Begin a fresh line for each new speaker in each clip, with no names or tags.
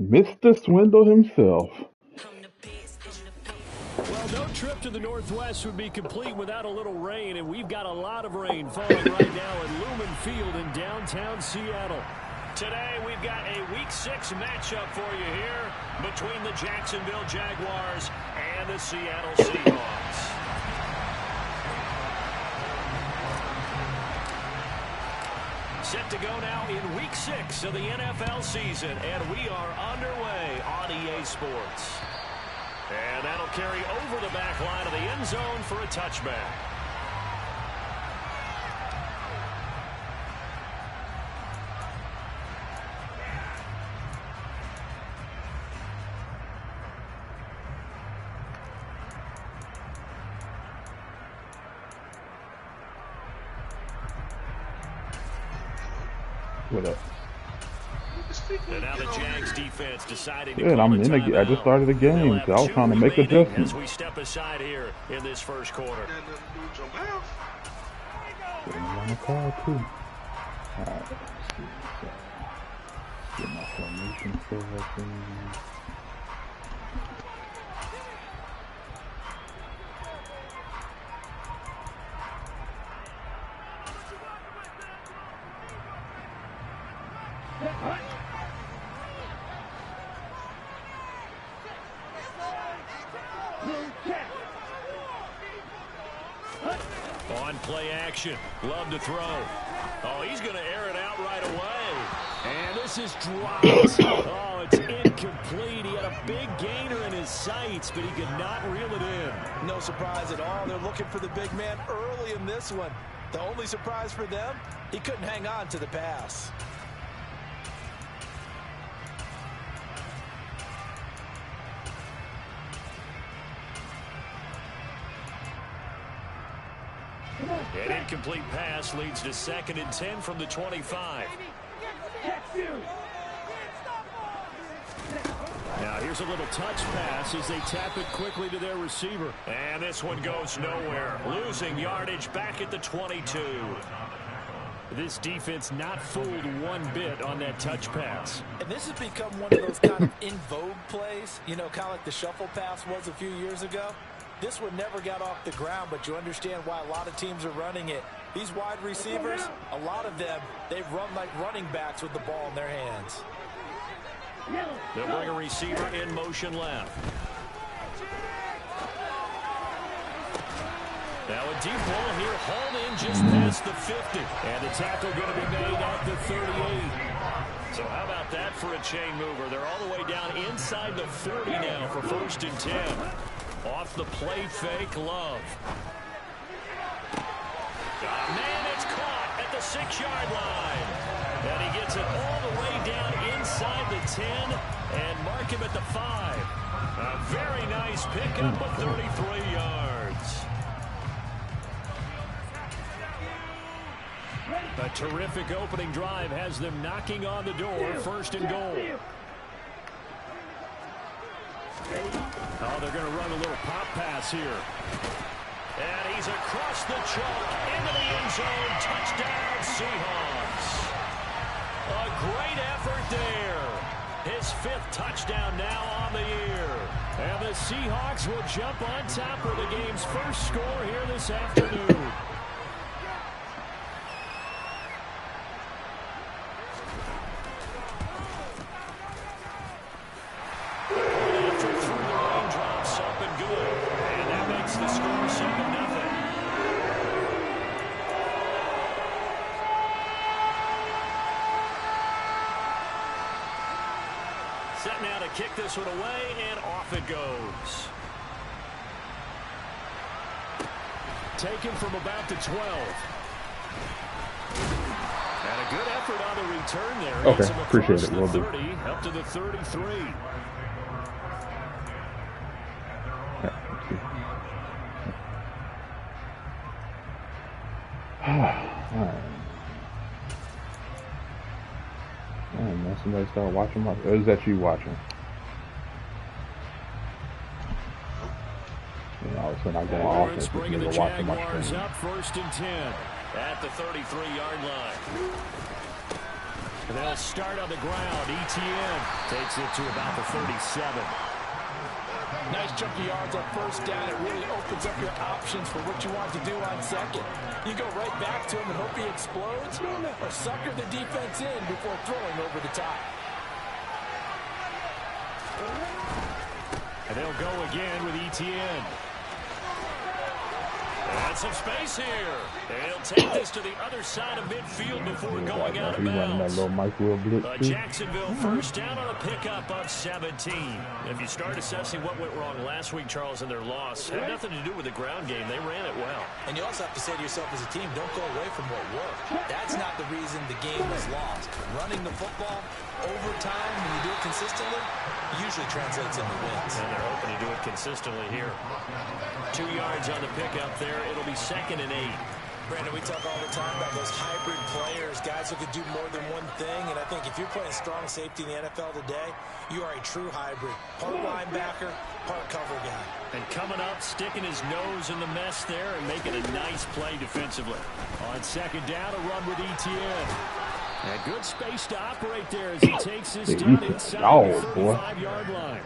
Mr. Swindle himself.
Well, no trip to the Northwest would be complete without a little rain, and we've got a lot of rain falling right now at Lumen Field in downtown Seattle. Today, we've got a Week 6 matchup for you here between the Jacksonville Jaguars and the Seattle Seahawks. Set to go now in Week 6 of the NFL season, and we are underway on EA Sports. And that'll carry over the back line of the end zone for a touchback.
What up?
And now the Jags defense deciding to
I just started the game, so I was trying to make adjustments.
As we step aside here in this first quarter.
Getting on the call too. Alright, let's see. Get my formation set up in.
On play action. Love to throw. Oh, he's going to air it out right away. And this is dropped. Oh, it's incomplete. He had a big gainer in his sights, but he could not reel it in.
No surprise at all. They're looking for the big man early in this one. The only surprise for them, he couldn't hang on to the pass.
An incomplete pass leads to 2nd and 10 from the 25. Now here's a little touch pass as they tap it quickly to their receiver. And this one goes nowhere. Losing yardage back at the 22. This defense not fooled one bit on that touch pass.
And this has become one of those kind of in vogue plays, you know, kind of like the shuffle pass was a few years ago. This one never got off the ground, but you understand why a lot of teams are running it. These wide receivers, a lot of them, they run like running backs with the ball in their hands.
They'll bring a receiver in motion left. Now a deep ball here, hauled in just past the 50. And the tackle going to be made at the 38. So how about that for a chain mover? They're all the way down inside the 40 now for 1st and 10. Off the play fake, Love. Man, it's caught at the 6-yard line. And he gets it all the way down inside the 10 and mark him at the 5. A very nice pickup of 33 yards. A terrific opening drive has them knocking on the door, 1st and goal. Oh, they're going to run a little pop pass here. And he's across the chalk into the end zone. Touchdown, Seahawks. A great effort there. His 5th touchdown now on the year. And the Seahawks will jump on top of the game's first score here this afternoon. Set now to kick this one away, and off it goes. Taken from about the 12. And a good effort on the return there.
Okay, appreciate it. Will do.
Up to the 33.
Alright. Man, somebody started watching my... Or is that you watching? And all of a sudden I go on offense and you're watching my stream.
Up 1st and 10. at the 33-yard line. They'll start on the ground. Etienne takes it to about the 37.
Nice chunky yards on first down. It really opens up your options for what you want to do on second. You go right back to him and hope he explodes, or sucker the defense in before throwing over the top.
And they'll go again with Etienne. And some space here. They'll take this to the other side of midfield before going out of bounds. Jacksonville first down on a pickup of 17. If you start assessing what went wrong last week, Charles, in their loss, had nothing to do with the ground game. They ran it well.
And you also have to say to yourself as a team, don't go away from what worked. That's not the reason the game was lost. Running the football over time, when you do it consistently, usually translates into wins.
And they're hoping to do it consistently here. 2 yards on the pickup there. It'll be 2nd and 8.
Brandon, we talk all the time about those hybrid players, guys who could do more than one thing. And I think if you're playing strong safety in the NFL today, you are a true hybrid. Part linebacker, part cover guy.
And coming up, sticking his nose in the mess there and making a nice play defensively. On 2nd down, a run with Etienne. And good space to operate there as he takes this down inside the 35-yard line.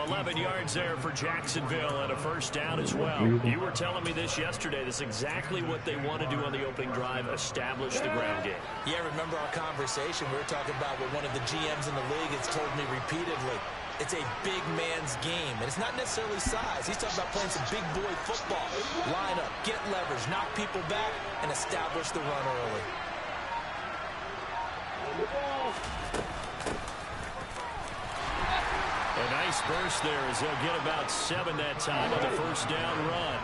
11 yards there for Jacksonville and a first down as well. You were telling me this yesterday. This is exactly what they want to do on the opening drive, establish the ground game.
Yeah, remember our conversation? We were talking about what one of the GMs in the league has told me repeatedly. It's a big man's game, and it's not necessarily size. He's talking about playing some big boy football. Line up, get leverage, knock people back, and establish the run early.
A nice burst there as they'll get about 7 that time on the first down run.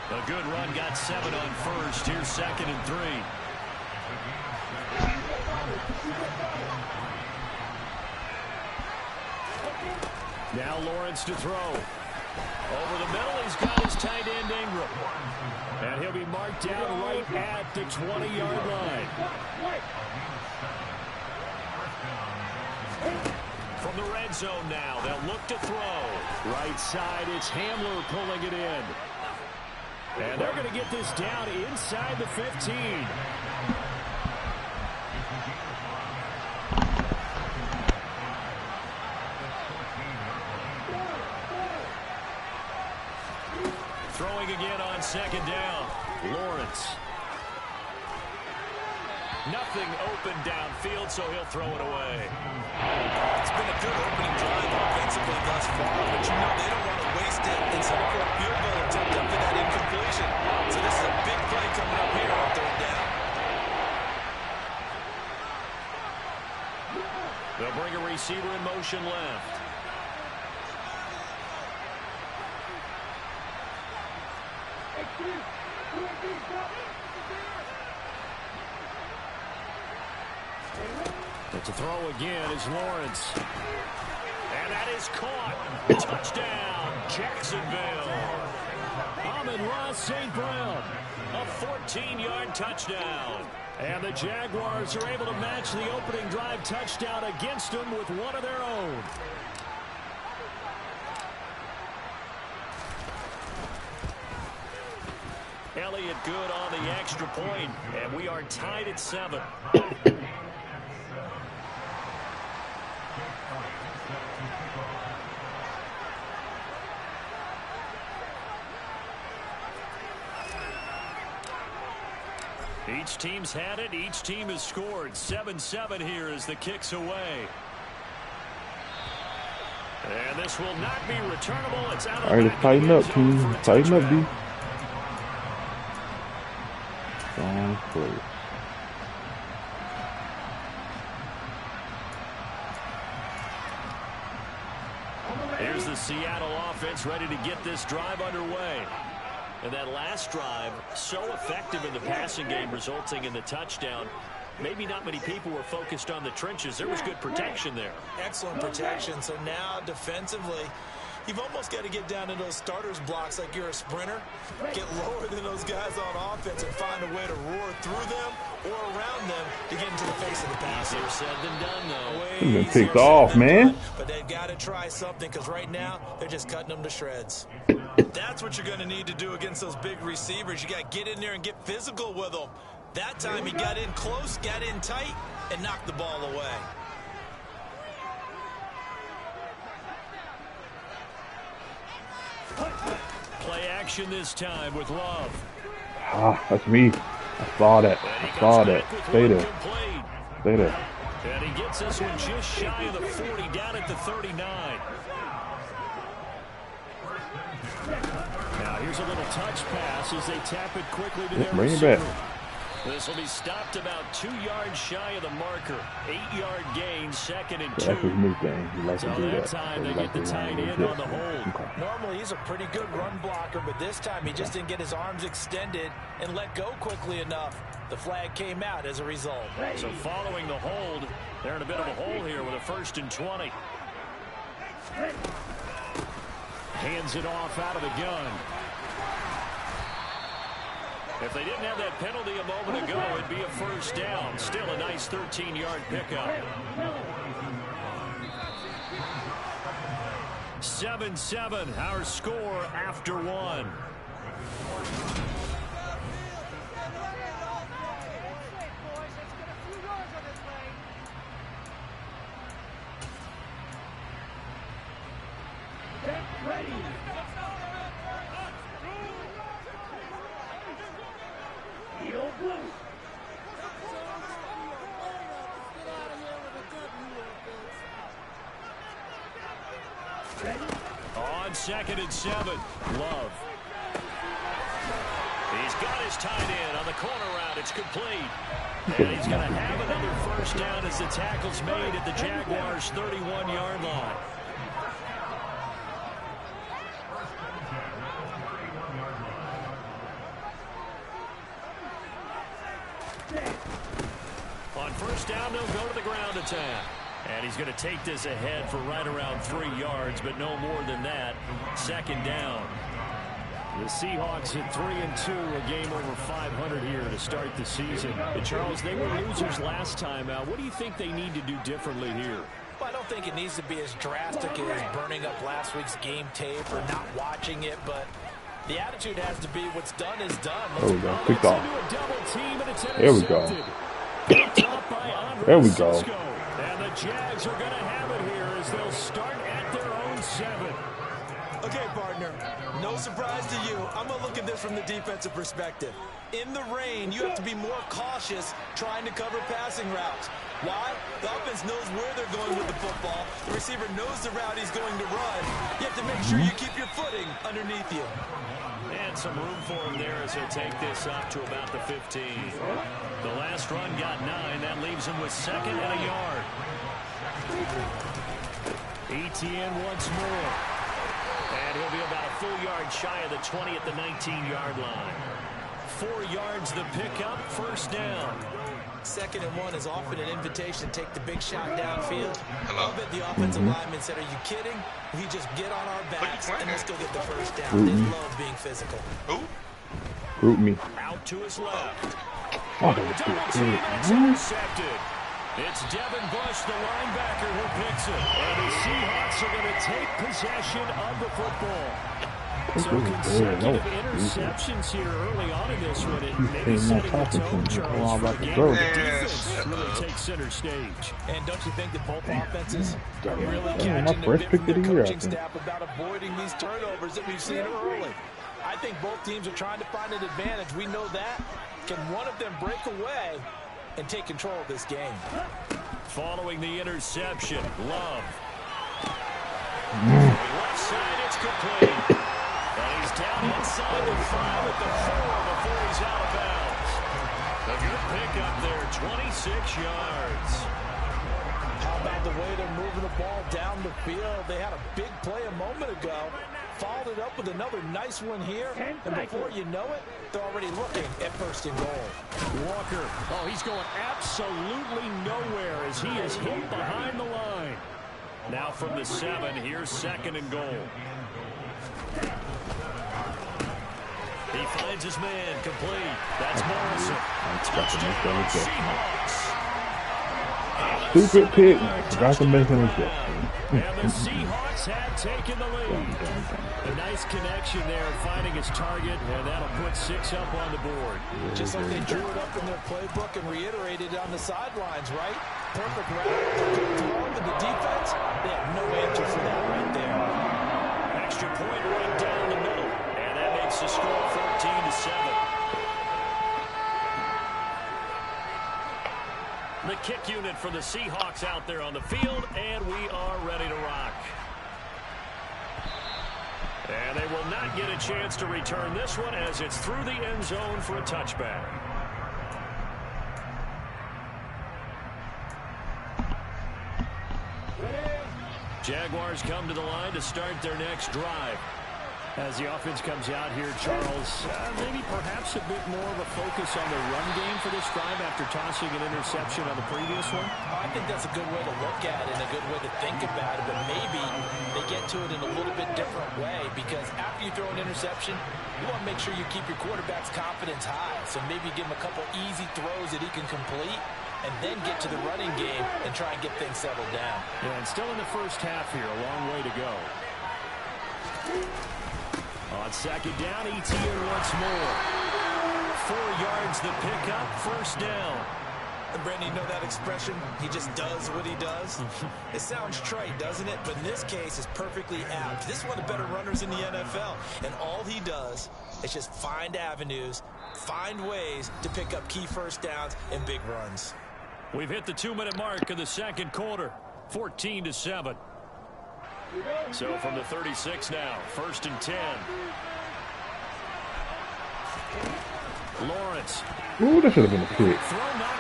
A good run, got 7 on first. Here's 2nd and 3. Now Lawrence to throw. Over the middle, he's got his tight end Ingram. And he'll be marked down right at the 20-yard line. From the red zone now, they'll look to throw. Right side, it's Hamler pulling it in. And they're going to get this down inside the 15. Throwing again on 2nd down. Lawrence. Nothing open downfield, so he'll throw it away.
It's been a good opening drive offensively thus far, but you know they don't want to waste it and settle for a field goal attempt after that incompletion. So this is a big play coming up here on 3rd down.
They'll bring a receiver in motion left. But to throw again is Lawrence. And that is caught. Touchdown, Jacksonville. Amon-Ra St. Brown. A 14-yard touchdown. And the Jaguars are able to match the opening drive touchdown against them with one of their own. Elliott good on the extra point, and we are tied at 7. Each team's had it. Each team has scored. 7-7 here as the kick's away. And this will not be returnable. It's out of the
All right, let's tighten up, team. Tighten up, D.
Here's the Seattle offense ready to get this drive underway. And that last drive, so effective in the passing game, resulting in the touchdown. Maybe not many people were focused on the trenches. There was good protection there.
Excellent protection. So now defensively, You've almost got to get down to those starters blocks like you're a sprinter. Get lower than those guys on offense and find a way to roar through them or around them to get into the face of the pass.
Easier said than done, though.
He's been picked off, man.
But they've got to try something because right now they're just cutting them to shreds. That's what you're going to need to do against those big receivers. You got to get in there and get physical with them. That time he got in close, got in tight, and knocked the ball away.
Play action this time with Love.
Ah, that's me. I saw that. I saw that. Stay there. Stay there.
And he gets this one just shy of the 40, down at the 39. Now here's a little touch pass as they tap it quickly to their
Bring it
receiver.
back.
This will be stopped about 2 yards shy of the marker. 8-yard gain, 2nd and 2.
That's his new thing. He likes
So
to do
that
that.
time they
He
get
likes
the
to
tight
run
end
legit.
on the hold.
Okay.
Normally he's a pretty good run blocker, but this time he just didn't get his arms extended and let go quickly enough. The flag came out as a result.
So following the hold, they're in a bit of a hole here with a 1st and 20. Hands it off out of the gun. If they didn't have that penalty a moment ago, it'd be a 1st down. Still a nice 13-yard pickup. 7-7, our score after 1. On 2nd and 7, Love. He's got his tight end on the corner route. It's complete. And he's going to have another 1st down as the tackle's made at the Jaguars' 31-yard line. On 1st down, they'll go to the ground attack. And he's going to take this ahead for right around 3 yards, but no more than that. 2nd down. The Seahawks at 3-2, a game over 500 here to start the season. And Charles, they were losers last time out. What do you think they need to do differently here?
Well, I don't think it needs to be as drastic as burning up last week's game tape or not watching it, but the attitude has to be what's done is done.
There we go. Picked off.
There
we go. There we go.
And the Jags are going to have it here as they'll start at their own 7.
Okay, partner, no surprise to you. I'm going to look at this from the defensive perspective. In the rain, you have to be more cautious trying to cover passing routes. Why? The offense knows where they're going with the football. The receiver knows the route he's going to run. You have to make sure you keep your footing underneath you.
And some room for him there as he'll take this up to about the 15. The last run got 9. That leaves him with 2nd and a yard. ETN once more. And he'll be about a full yard shy of the 20 at the 19-yard line. 4 yards the pickup, 1st down.
2nd and 1 is often an invitation to take the big shot downfield.
Hello?
I bet the offensive lineman said, are you kidding? We just get on our backs and let's go get the 1st down. They love being physical.
Who?
Group me.
Out to his left.
Oh,
Double team, and it's intercepted. It's Devin Bush, the linebacker, who picks it. And the Seahawks are going to take possession of the football. So consecutive interceptions here early on in this one. And maybe setting the tone, Charles, for the game. The defense really takes center stage.
And don't you think that both offenses are really
my
catching
first
a bit
pick
from
of
the
the year, I
coaching
think.
staff about avoiding these turnovers that we've seen early? I think both teams are trying to find an advantage. We know that. Can one of them break away and take control of this game?
Following the interception, Love. Left side, it's complete. And he's down inside the 5 at the 4 before he's out of bounds. A good pickup there, 26 yards.
How about the way they're moving the ball down the field? They had a big play a moment ago. Followed it up with another nice one here. And before you know it, they're already looking at 1st and goal.
Walker, oh, he's going absolutely nowhere as he is hit behind the line. Now from the 7, here's 2nd and goal. He finds his man, complete. That's Morrison. Touchdown, Seahawks.
Stupid pick. Forgot to make an adjustment.
And the Seahawks had taken the lead. A nice connection there, finding his target, and that'll put 6 up on the board.
Just like they drew it up in their playbook and reiterated on the sidelines, right? Perfect route, good throw to the defense. They have no answer for that right there.
Extra point right down the middle, and that makes the score 14-7. The kick unit for the Seahawks out there on the field, and we are ready to rock. And they will not get a chance to return this one as it's through the end zone for a touchback. Jaguars come to the line to start their next drive. As the offense comes out here, Charles, maybe perhaps a bit more of a focus on the run game for this drive after tossing an interception on the previous one?
I think that's a good way to look at it and a good way to think about it, but maybe they get to it in a little bit different way, because after you throw an interception, you want to make sure you keep your quarterback's confidence high. So maybe give him a couple easy throws that he can complete, and then get to the running game and try and get things settled down.
Yeah, and still in the first half here, a long way to go. On 2nd down, ETN once more. 4 yards the pickup, 1st down.
And Brandon, you know that expression? He just does what he does. It sounds trite, doesn't it? But in this case, it's perfectly apt. This is one of the better runners in the NFL. And all he does is just find avenues, find ways to pick up key first downs and big runs.
We've hit the 2-minute mark of the 2nd quarter, 14-7. So from the 36 now, 1st and 10. Lawrence.
Ooh, that should have been a pick.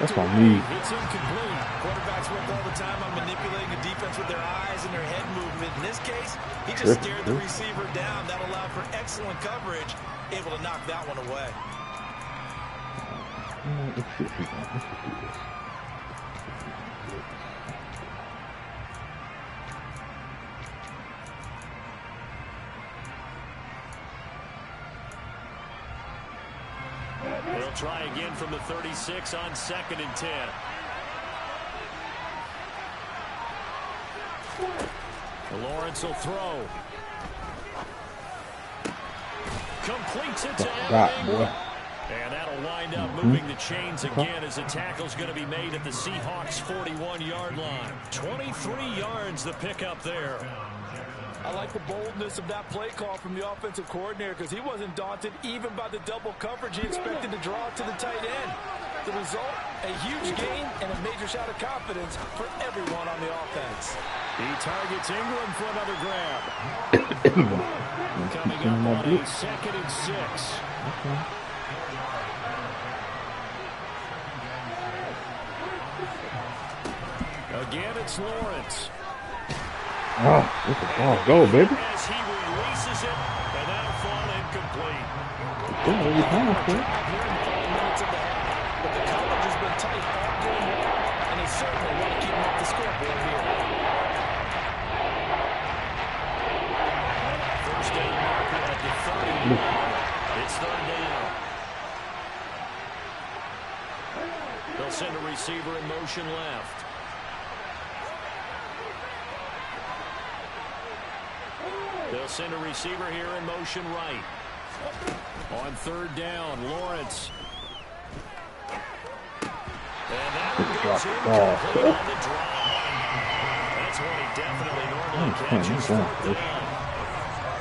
That's my need.
It's incomplete. Quarterbacks work all the time on manipulating the defense with their eyes and their head movement. In this case, he just stared the receiver down. That allowed for excellent coverage, able to knock that one away.
Let's see if we can do this.
They'll try again from the 36 on 2nd and 10. Lawrence will throw. Completes it to Evans. And that'll wind up moving the chains again as the tackle's going to be made at the Seahawks' 41-yard line. 23 yards the pickup there.
I like the boldness of that play call from the offensive coordinator, because he wasn't daunted even by the double coverage he expected to draw to the tight end. The result, a huge gain and a major shot of confidence for everyone on the offense.
He targets Ingram for another grab. Coming up on a 2nd and 6. Again, it's Lawrence.
Oh, look at the ball go, baby.
As he releases it, and that'll fall incomplete.
Yeah, every time, man.
But the coverage has been tight all game long, and they certainly want to keep him off the scoreboard here.
1st down marker at the 30. It's 3rd down. They'll send a receiver in motion left. They'll send a receiver here in motion right. On 3rd down, Lawrence. And that one goes incomplete on the drive. That's one he definitely normally catches. 4th down.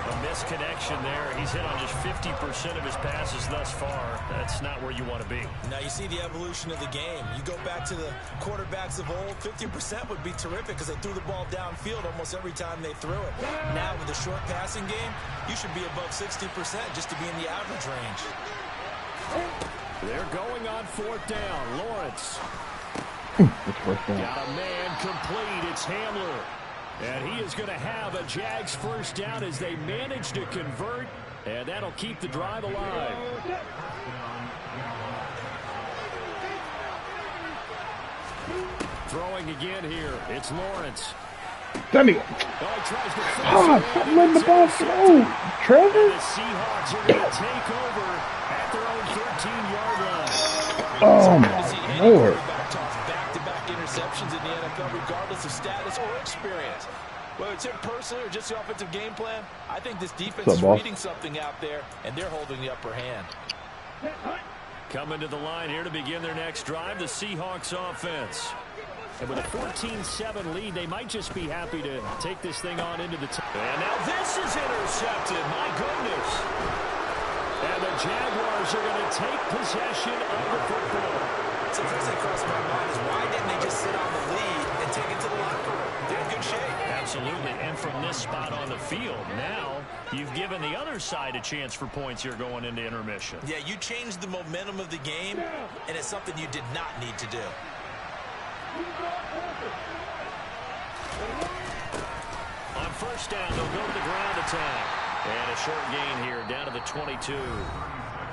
A misconnection there. He's hit on just 50% of his passes thus far. That's not where you want to be.
Now you see the evolution of the game. You go back to the quarterbacks of old, 50% would be terrific because they threw the ball downfield almost every time they threw it. Now with the short passing game, you should be above 60% just to be in the average range.
They're going on 4th down. Lawrence.
Got
a man complete. It's Hamler. And he is going to have a Jags 1st down as they manage to convert, and that'll keep the drive alive. Throwing again here. It's Lawrence.
Send me. Ah, stop letting the ball go. Trevor?
The Seahawks are going to take over at their own 13-yard line.
Oh, my Lord.
Back-to-back interceptions in the NFL, regardless of status or experience. Whether it's him personally or just the offensive game plan, I think this defense is reading something out there, and they're holding the upper hand.
Coming to the line here to begin their next drive, the Seahawks offense. And with a 14-7 lead, they might just be happy to take this thing on into the time. And now this is intercepted. My goodness. And the Jaguars are going to take possession of the football.
So the first thing crossed my mind is why didn't they just sit on the lead and take it to the locker room? They're in good shape.
Absolutely. And from this spot on the field, now you've given the other side a chance for points here going into intermission.
Yeah, you changed the momentum of the game, and it's something you did not need to do.
On first down, they'll go to the ground attack. And a short gain here down to the 22.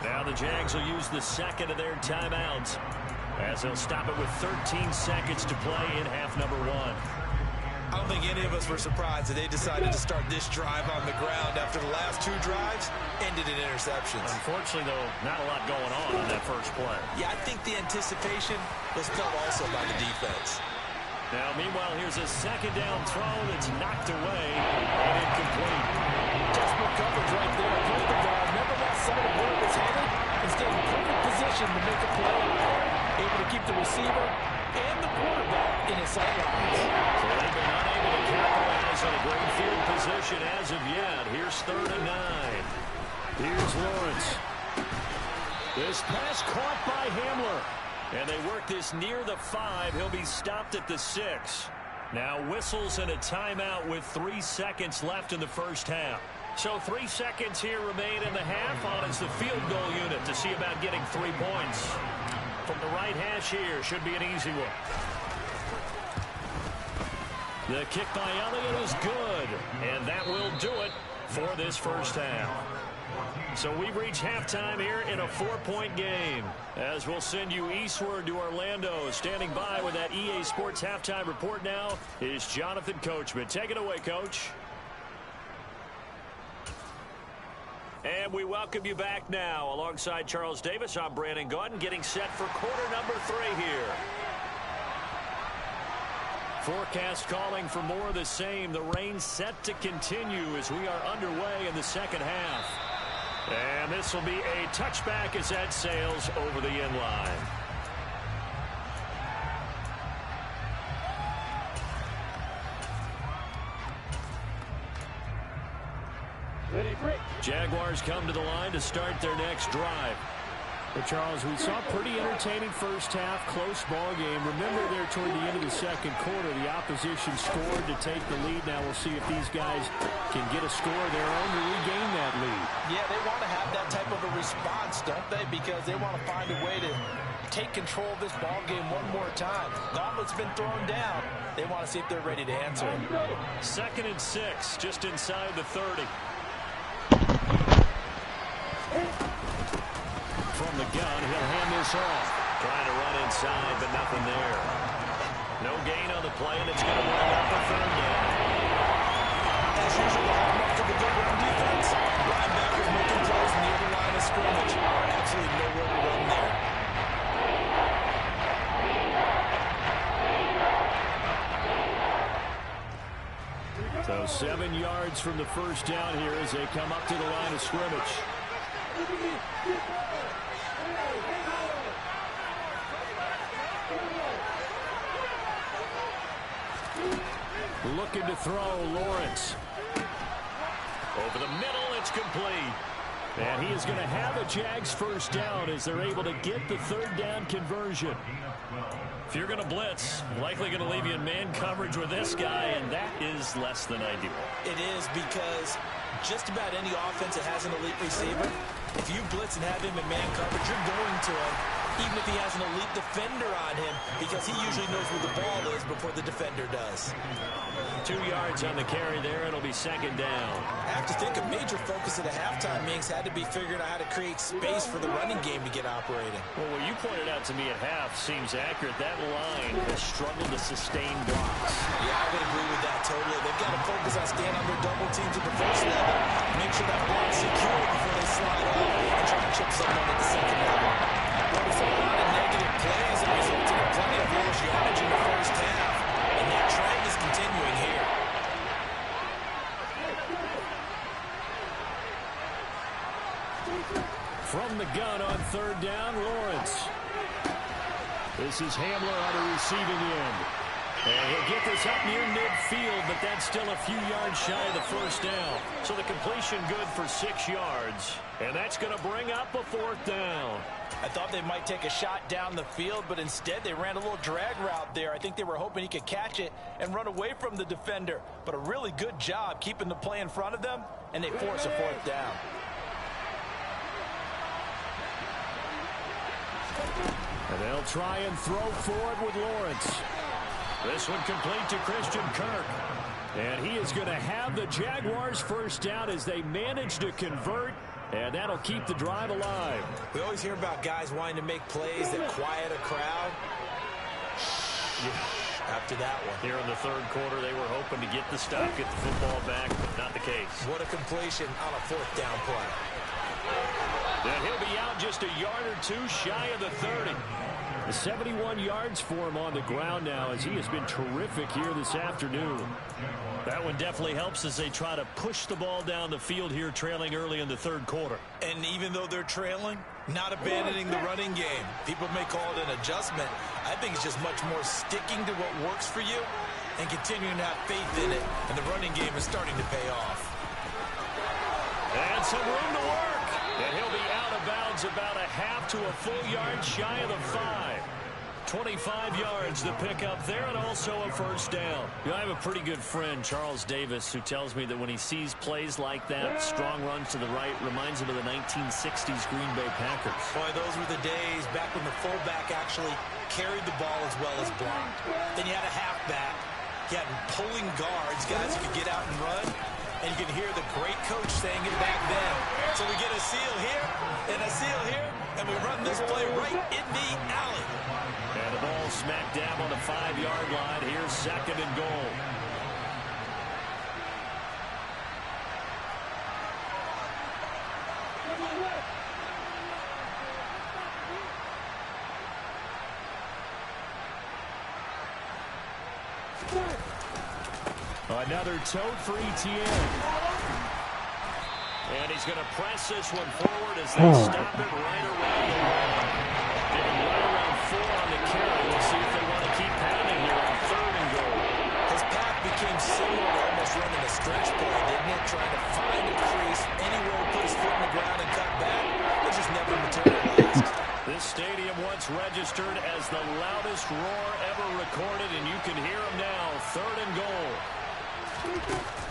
Now the Jags will use the second of their timeouts as they'll stop it with 13 seconds to play in half number one.
I don't think any of us were surprised that they decided to start this drive on the ground after the last two drives ended in interceptions.
Unfortunately, though, not a lot going on that first play.
Yeah, I think the anticipation was felt also by the defense.
Now, meanwhile, here's a second down throw that's knocked away and incomplete.
Desperate coverage right there. Here's the ball. Never let side of where it was headed. Instead, in perfect position to make a play. Able to keep the receiver and the quarterback in his sight lines.
So they've been unable to capitalize on a great field position as of yet. Here's 3rd and 9. Here's Lawrence. This pass caught by Hamler. And they work this near the 5. He'll be stopped at the 6. Now whistles and a timeout with 3 seconds left in the first half. So 3 seconds here remain in the half on as the field goal unit to see about getting 3 points. From the right hash here should be an easy one. The kick by Elliott is good. And that will do it for this first half. So we reach halftime here in a 4-point game. As we'll send you eastward to Orlando. Standing by with that EA Sports halftime report now is Jonathan Coachman. Take it away, Coach. And we welcome you back now. Alongside Charles Davis, I'm Brandon Gaudin, getting set for quarter number 3 here. Forecast calling for more of the same. The rain set to continue as we are underway in the second half. And this will be a touchback as that sails over the end line. Jaguars come to the line to start their next drive.
But Charles, we saw a pretty entertaining first half, close ball game. Remember there toward the end of the second quarter, the opposition scored to take the lead. Now we'll see if these guys can get a score of their own to regain that lead.
Yeah, they want to have that type of a response, don't they? Because they want to find a way to take control of this ball game one more time. Gauntlet's been thrown down. They want to see if they're ready to answer.
2nd and 6, just inside the 30. From the gun, he'll hand this off. Trying to run inside, but nothing there. No gain on the play, and it's going to bring up a 3rd down.
As usual, the hallmark of a good run defense. Linebackers making plays in the other line of scrimmage. Absolutely nowhere to run there.
So 7 yards from the first down here as they come up to the line of scrimmage. Looking to throw, Lawrence. Over the middle, it's complete. And he is going to have a Jags first down as they're able to get the 3rd down conversion. If you're going to blitz, likely going to leave you in man coverage with this guy, and that is less than ideal.
It is, because just about any offense that has an elite receiver, if you blitz and have him in man coverage, you're going to him. even if he has an elite defender on him, because he usually knows where the ball is before the defender does.
2 yards on the carry there. It'll be second down.
I have to think a major focus at the halftime, Minks, had to be figuring out how to create space for the running game to get operating.
Well, what you pointed out to me at half seems accurate. That line has struggled to sustain blocks.
Yeah, I would agree with that totally. They've got to focus on staying on their double teams at the first level. Make sure that block's secure before they slide off and try to chip someone at the second level. Well, we saw a lot of negative plays that resulted in plenty of lost yardage in the first half, and that trend is continuing here.
From the gun on third down, Lawrence. This is Hamler on the receiving end. And he'll get this up near midfield, but that's still a few yards shy of the first down.
So the completion good for 6 yards. And that's going to bring up a fourth down.
I thought they might take a shot down the field, but instead they ran a little drag route there. I think they were hoping he could catch it and run away from the defender. But a really good job keeping the play in front of them, and they force a fourth down.
And they'll try and throw forward with Lawrence.
This one complete to Christian Kirk.
And he is going to have the Jaguars first down as they manage to convert. And that'll keep the drive alive.
We always hear about guys wanting to make plays that quiet a crowd. After that one.
Here in the third quarter, they were hoping to get the stop, get the football back, but not the case.
What a completion on a fourth down play.
And he'll be out just a yard or two shy of the 30.
71 yards for him on the ground now as he has been terrific here this afternoon.
That one definitely helps as they try to push the ball down the field here, trailing early in the third quarter.
And even though they're trailing, not abandoning the running game. People may call it an adjustment. I think it's just much more sticking to what works for you and continuing to have faith in it. And the running game is starting to pay off.
And some room to work. And he'll be out of bounds about a half to a full yard shy of the 5. 25 yards to pick up there, and also a first down.
You know, I have a pretty good friend, Charles Davis, who tells me that when he sees plays like that, strong runs to the right, reminds him of the 1960s Green Bay Packers.
Boy, those were the days back when the fullback actually carried the ball as well as blocked. Then you had a halfback. You had pulling guards, guys who could get out and run. And you can hear the great coach saying it back then. So we get a seal here and a seal here, and we run this play right in the alley.
And the ball smack dab on the 5-yard line. Here's second and goal.
Another tote for ETN.
And he's going to press this one forward as they stop it right around the line. Getting right around 4 on the carry. We'll see if they want to keep pounding here on third and goal.
His path became similar to almost running a stretch play, didn't it? Trying to find a crease, anywhere to put his foot in the ground and cut back. It just never materialized.
This stadium once registered as the loudest roar ever recorded, and you can hear him now. Third and goal.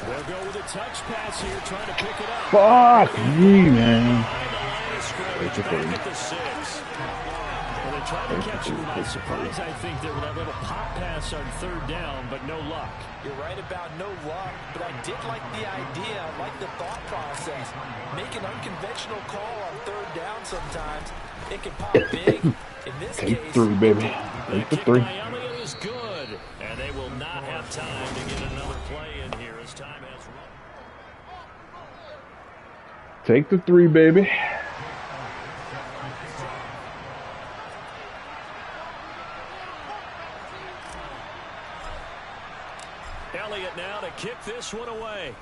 They'll go with a touch pass here, trying to pick it up.
Fuck you, man.
Back at the 6.
Well, they tried to catch him by surprise, I think, there with that little pop pass on third down, but no luck.
You're right about no luck, but I did like the idea, I like the thought process. Make an unconventional call on third down sometimes. It can pop big. In this
Take
case,
3, baby. Take the 3.
Elliott is good, and they will not have time to get another play in here as time has run.
Take the 3, baby.
Elliott now to kick this one away.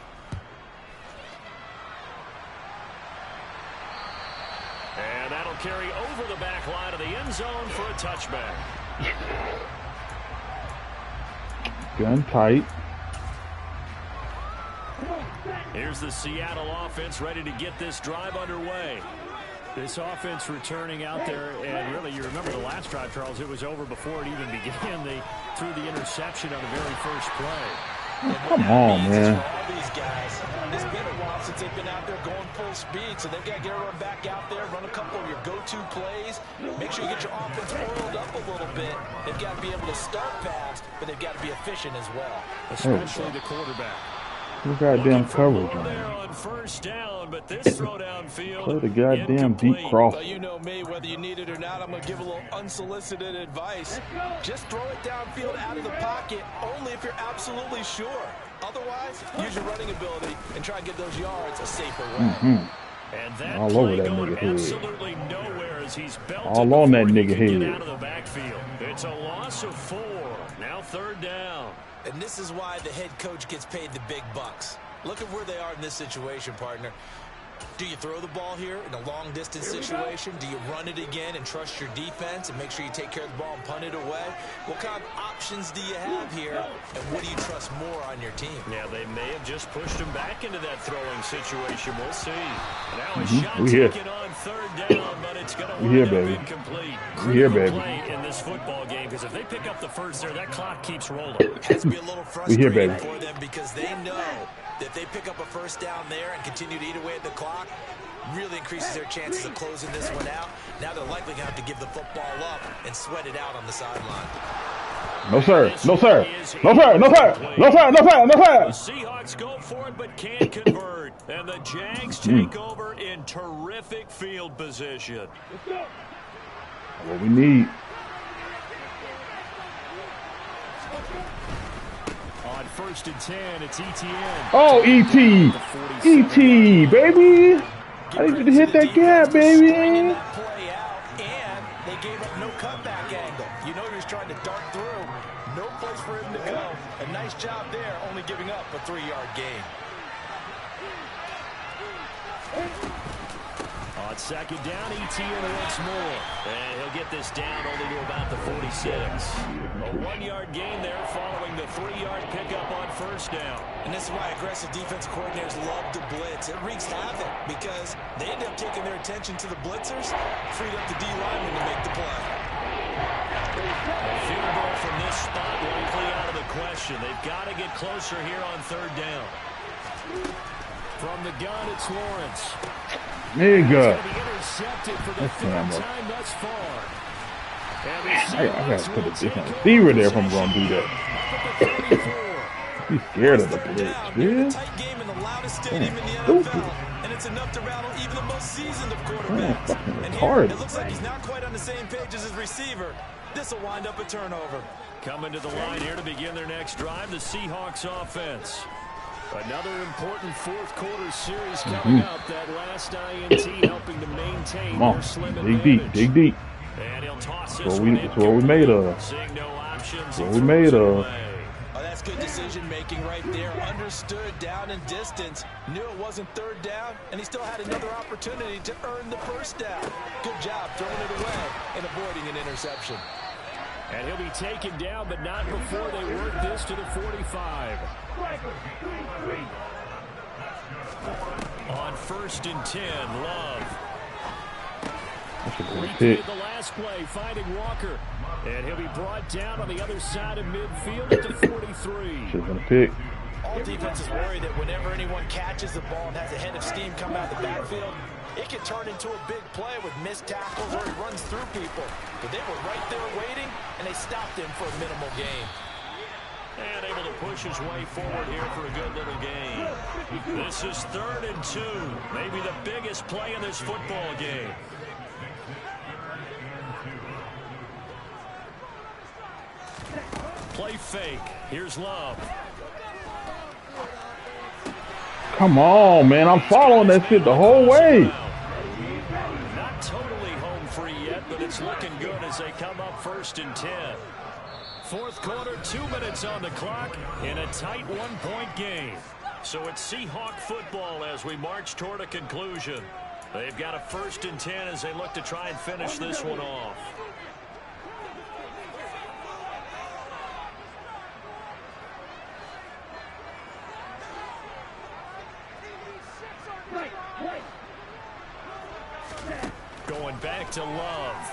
And that'll carry over the back line of the end zone for a touchback.
Gun tight.
Here's the Seattle offense ready to get this drive underway.
This offense returning out there, and really, you remember the last drive, Charles, it was over before it even began. They threw the interception on the very first play.
Come on, man.
For all these guys, it's been a while since they've been out there going full speed, so they've got to get everyone back out there, run a couple of your go-to plays, make sure you get your offense oiled up a little bit. They've got to be able to start fast, but they've got to be efficient as well.
Especially the quarterback.
What goddamn coverage on
There
it?
on first down, but this throw downfield.
Play the goddamn deep
incomplete.
cross.
Well, you know me, whether you need it or not, I'm going to give a little unsolicited advice. Just throw it downfield out of the pocket, only if you're absolutely sure. Otherwise, use your running ability and try and get those yards a safer way.
And that
All over
play
that
going
nigga head.
absolutely nowhere as he's belted
All on that
before he
nigga
can get
head.
out of the backfield. It's a loss of 4. Now third down.
And this is why the head coach gets paid the big bucks. Look at where they are in this situation, partner. Do you throw the ball here in a long-distance situation? Do you run it again and trust your defense and make sure you take care of the ball and punt it away? What kind of options do you have here, and what do you trust more on your team?
Yeah, they may have just pushed him back into that throwing situation. We'll see. Now a shot
We here.
taken on third down, but it's going to
We here,
wind up
baby.
incomplete.
We here,
Critical
baby.
play in this football game, because if they pick up the first there, that clock keeps rolling.
It has to be a little
We here,
frustrating
baby.
for them because they know that if they pick up a first down there and continue to eat away at the clock, really increases their chances of closing this one out. Now they're likely going to have to give the football up and sweat it out on the sideline.
No sir. No sir. No sir. No sir. No sir. No sir. No
The
sir.
Seahawks go for it, but can't convert. And the Jags take over in terrific field position.
What we need.
On first and 10, it's ETN.
Oh, E.T. E.T. baby. I need you to hit that gap,
Stringing
baby.
that play out, and they gave up no cutback angle. You know he was trying to dart through. No place for him to go. A nice job there, only giving up a 3-yard gain.
On second down, ETN once more. And he'll get this down only to about the 46. A 1-yard gain there following the 3-yard pickup on first down.
And this is why aggressive defense coordinators love to blitz. It wreaks havoc because they end up taking their attention to the blitzers, freed up the D lineman to make the play.
A field goal from this spot likely out of the question. They've got to get closer here on third down. From the gun, it's Lawrence.
Nigga.
Be intercepted for the
That's
third
terrible.
time thus far. And the
I gotta
Seahawks
put a
will
different
take
receiver there if I'm
over
gonna do that.
up at the 34.
He's scared of the
Third
blitz,
down, you're in a
man.
tight game in the loudest stadium in the
Stupid.
NFL, and it's enough to rattle even the most seasoned of
Man,
quarterbacks.
fucking
And here,
retarded.
it looks like he's not quite on the same page as his receiver. This will wind up a turnover.
Coming to the line here to begin their next drive, the Seahawks offense. Another important fourth quarter series coming up. That last INT helping to maintain
Come on.
their slim
Dig deep.
advantage.
Dig deep.
And he'll toss
That's
this
what we-
one
that's what we made of.
Seeing no options,
That's
he
what we
throws
made
it
of.
away.
Oh, that's good decision-making right there. Understood down and distance. Knew it wasn't third down, and he still had another opportunity to earn the first down. Good job throwing it away and avoiding an interception.
And he'll be taken down, but not before they work this to the 45. On first and 10, Love.
That's a good
Repeated
pick.
the last play, finding Walker. And he'll be brought down on the other side of midfield at the 43.
Should've been a pick.
All defenses worry that whenever anyone catches the ball and has a head of steam come out of the backfield, it can turn into a big play with missed tackles or he runs through people. But they were right there waiting, and they stopped him for a minimal gain.
And able to push his way forward here for a good little gain. This is 3rd and 2. Maybe the biggest play in this football game. Play fake. Here's Love.
Come on, man. I'm following that shit the whole way.
Not totally home free yet, but it's looking good as they come up 1st and 10. Fourth quarter, 2 minutes on the clock in a tight 1-point game. So it's Seahawk football as we march toward a conclusion. They've got a 1st and 10 as they look to try and finish this one off. Going back to Love.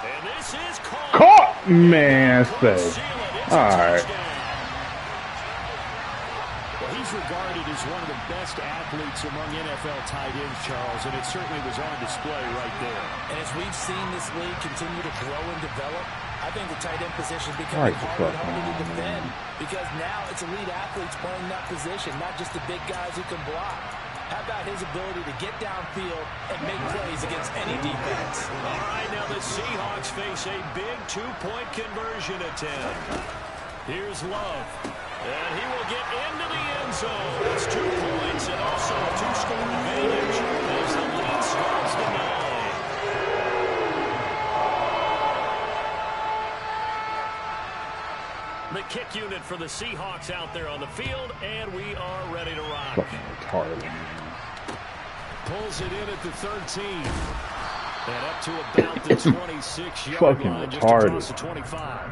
And this is caught.
Caught, man.
Couldn't
Say.
seal it.
It's a
Alright.
touchdown.
Well, he's regarded as one of the best athletes among NFL tight ends, Charles, and it certainly was on display right there.
And as we've seen this league continue to grow and develop, I think the tight end position is becoming harder and harder to defend because now it's elite athletes playing that position, not just the big guys who can block. How about his ability to get downfield and make plays against any defense?
All right, now the Seahawks face a big two-point conversion attempt. Here's Love. And he will get into the end zone. That's 2 points and also a 2-score advantage as the lead swells to 9. The kick unit for the Seahawks out there on the field, and we are ready to rock.
Fucking retarded, man.
Pulls it in at the 13. And up to about the 26-yard
Fucking
line, just
retarded.
across the 25.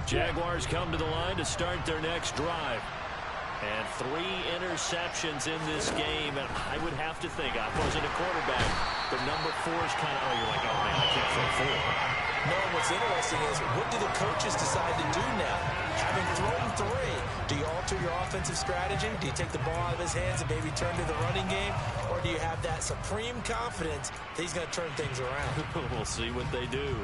Jaguars come to the line to start their next drive. And 3 interceptions in this game. And I would have to think, I wasn't a quarterback, but number 4 is kind of, you're like, oh, man, I can't throw 4.
No, what's interesting is what do the coaches decide to do now? Having thrown 3, do you alter your offensive strategy? Do you take the ball out of his hands and maybe turn to the running game? Or do you have that supreme confidence that he's going to turn things around?
We'll see what they do.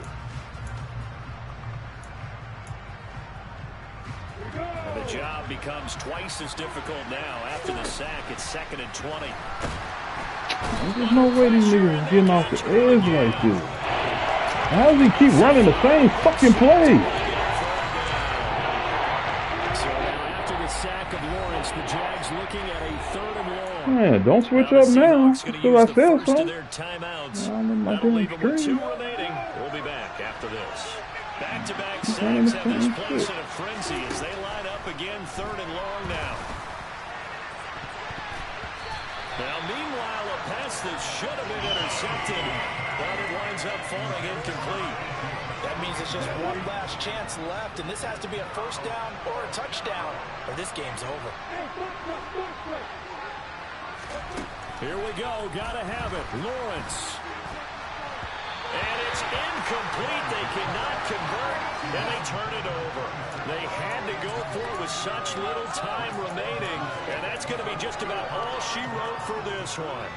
And the job becomes twice as difficult now. After the sack, it's 2nd and 20.
There's no way these niggas is getting off the edge like this. How does he keep running the same fucking play?
So after the sack of Lawrence, the Jags looking at a 3rd and long.
Man, don't switch up now. Because I said so.
Their timeouts.
That'll
leave them with 2 remaining. We'll be back after this. Back-to-back sacks have this place in a frenzy as they line up again 3rd and long now. Now, meanwhile, a pass that should have been intercepted, but it winds up falling incomplete.
That means it's just one last chance left, and this has to be a 1st down or a touchdown, or this game's over.
Here we go. Gotta have it. Lawrence.
And it's incomplete. They cannot convert, and they turn it over. They had to go for it with such little time remaining, and that's going to be just about all she wrote for this one.